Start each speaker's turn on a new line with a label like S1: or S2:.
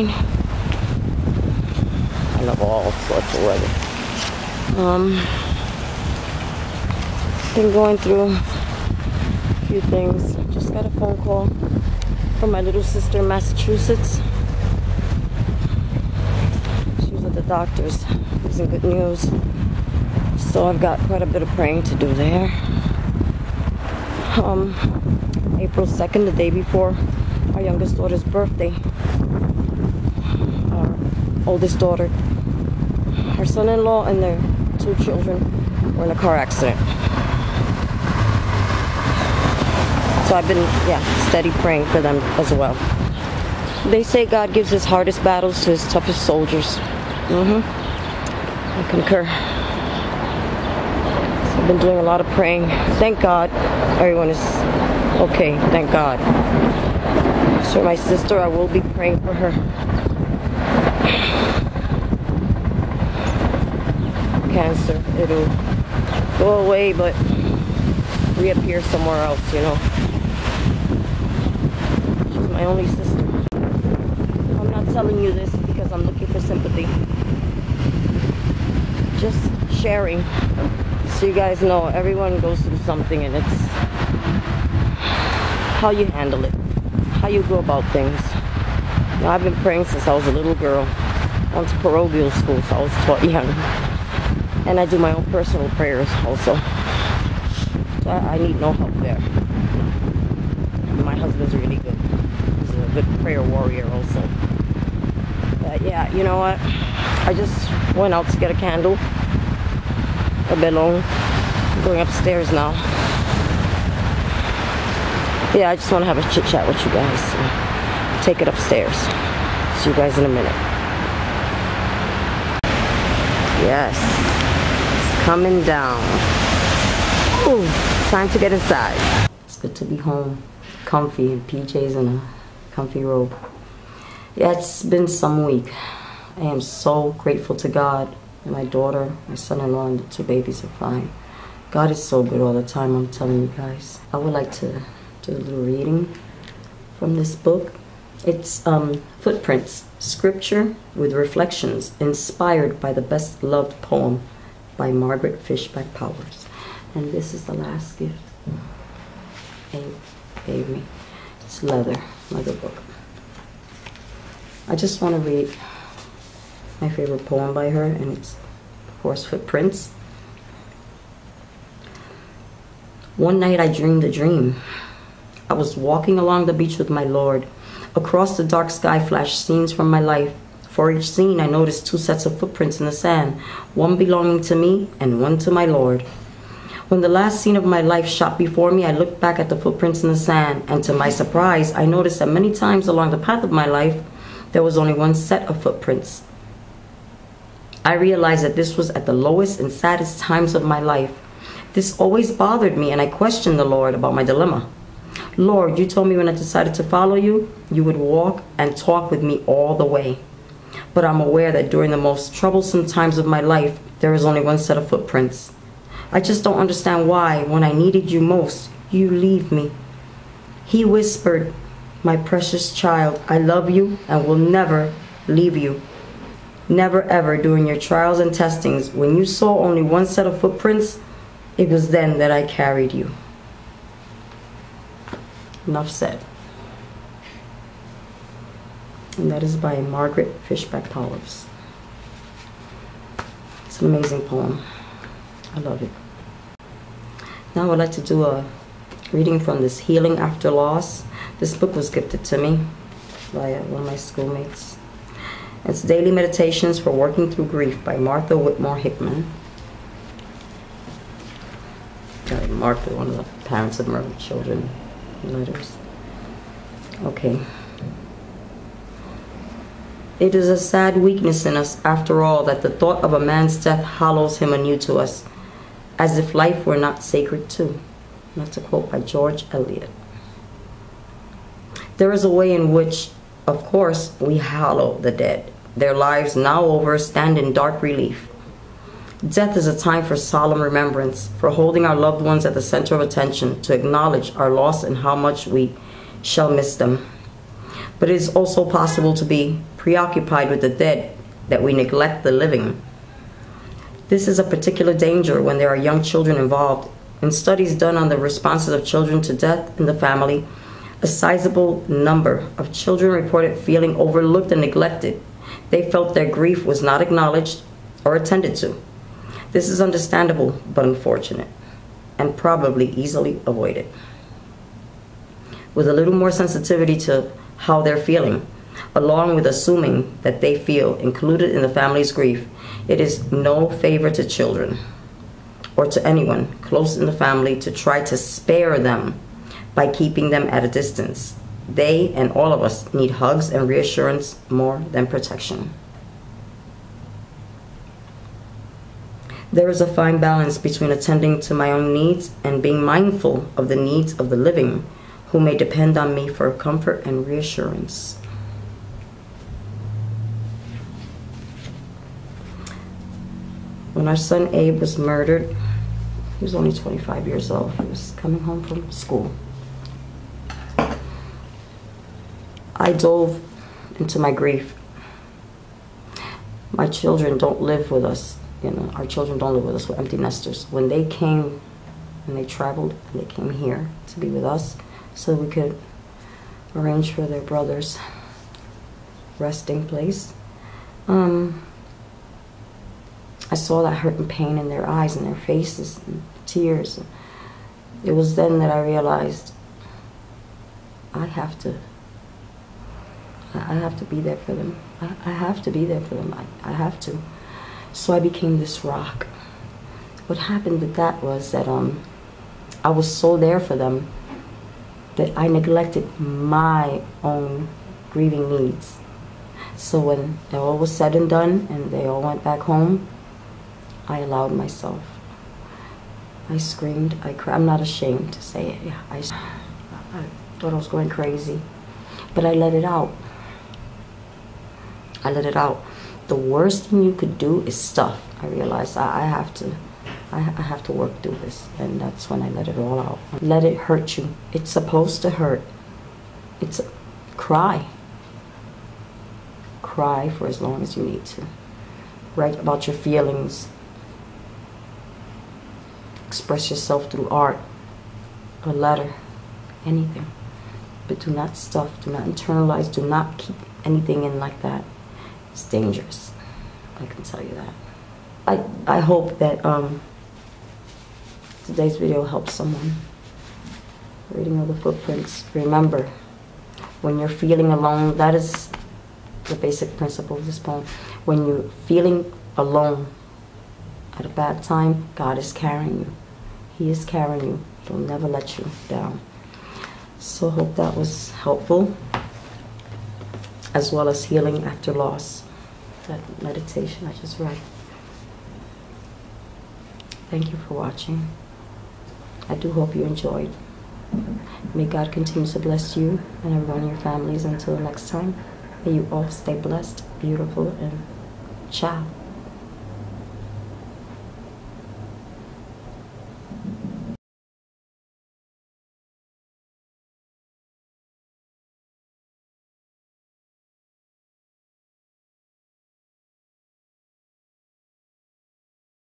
S1: rain. I love all sorts of weather. Been going through a few things. Just got a phone call from my little sister in Massachusetts. She was at the doctor's. It wasn't good news. So I've got quite a bit of praying to do there. April 2nd, the day before our youngest daughter's birthday, our oldest daughter, her son-in-law and their 2 children were in a car accident. So I've been, steady praying for them as well. They say God gives his hardest battles to his toughest soldiers. I concur. So I've been doing a lot of praying. Thank God everyone is okay. Thank God. So my sister, I will be praying for her. Cancer, it'll go away but reappear somewhere else, you know. She's my only sister. I'm not telling you this because I'm looking for sympathy. Just sharing so you guys know everyone goes through something, and it's how you handle it, how you go about things. You know, I've been praying since I was a little girl. I went to parochial school, so I was taught young. And I do my own personal prayers also. So I need no help there. My husband's really good. He's a good prayer warrior also. But yeah, you know what? I just went out to get a candle. A belong. I'm going upstairs now. Yeah, I just want to have a chit chat with you guys. So take it upstairs. See you guys in a minute. Yes. Coming down. Ooh, time to get inside. It's good to be home, comfy in PJs and a comfy robe. Yeah, it's been some week. I am so grateful to God. And my daughter, my son-in-law, and the 2 babies are fine. God is so good all the time, I'm telling you guys. I would like to do a little reading from this book. It's Footprints, Scripture with Reflections, inspired by the best-loved poem by Margaret Fishback Powers. And this is the last gift they gave me. It's leather book. I just want to read my favorite poem by her, and it's, of course, Footprints. One night I dreamed a dream. I was walking along the beach with my Lord. Across the dark sky flashed scenes from my life. For each scene I noticed 2 sets of footprints in the sand, one belonging to me and one to my Lord. When the last scene of my life shot before me, I looked back at the footprints in the sand, and to my surprise, I noticed that many times along the path of my life, there was only 1 set of footprints. I realized that this was at the lowest and saddest times of my life. This always bothered me, and I questioned the Lord about my dilemma. Lord, you told me when I decided to follow you, you would walk and talk with me all the way. But I'm aware that during the most troublesome times of my life, there is only 1 set of footprints. I just don't understand why, when I needed you most, you leave me. He whispered, my precious child, I love you and will never leave you. Never ever during your trials and testings, when you saw only 1 set of footprints, it was then that I carried you. Enough said. And that is by Margaret Fishback Powers. It's an amazing poem. I love it. Now I'd like to do a reading from this Healing After Loss. This book was gifted to me by one of my schoolmates. It's Daily Meditations for Working Through Grief by Martha Whitmore Hickman. Martha, one of the parents of murdered children, letters. Okay. It is a sad weakness in us, after all, that the thought of a man's death hollows him anew to us, as if life were not sacred too. That's a quote by George Eliot. There is a way in which, of course, we hallow the dead. Their lives now over stand in dark relief. Death is a time for solemn remembrance, for holding our loved ones at the center of attention, to acknowledge our loss and how much we shall miss them. But it is also possible to be preoccupied with the dead that we neglect the living. This is a particular danger when there are young children involved. In studies done on the responses of children to death in the family, a sizable number of children reported feeling overlooked and neglected. They felt their grief was not acknowledged or attended to. This is understandable but unfortunate, and probably easily avoided. With a little more sensitivity to how they're feeling, along with assuming that they feel included in the family's grief, it is no favor to children or to anyone close in the family to try to spare them by keeping them at a distance. They and all of us need hugs and reassurance more than protection. There is a fine balance between attending to my own needs and being mindful of the needs of the living who may depend on me for comfort and reassurance. When our son Abe was murdered, he was only 25 years old. He was coming home from school. I dove into my grief. My children don't live with us. Our children don't live with us. We're empty nesters. When they came, and they traveled, and they came here to be with us so we could arrange for their brother's resting place, I saw that hurt and pain in their eyes and their faces and tears. It was then that I realized I have to be there for them. I have to be there for them. I have to. So I became this rock. What happened with that was that I was so there for them that I neglected my own grieving needs. So when it all was said and done and they all went back home, I allowed myself. I screamed, I cried. I'm not ashamed to say it. Yeah, I thought I was going crazy, but I let it out. I let it out. The worst thing you could do is stuff. I realized I have to work through this, and that's when I let it all out. Let it hurt you. It's supposed to hurt. Cry. Cry for as long as you need to. Write about your feelings. Express yourself through art, a letter, anything. But do not stuff, do not internalize, do not keep anything in like that. It's dangerous. I can tell you that. I hope that today's video helps someone. Reading of the footprints. Remember, when you're feeling alone, that is the basic principle of this poem. When you're feeling alone at a bad time, God is carrying you. He is carrying you. He'll never let you down. So I hope that was helpful, as well as healing after loss. That meditation I just read. Thank you for watching. I do hope you enjoyed. May God continue to bless you and everyone in your families. Until next time, may you all stay blessed, beautiful, and ciao.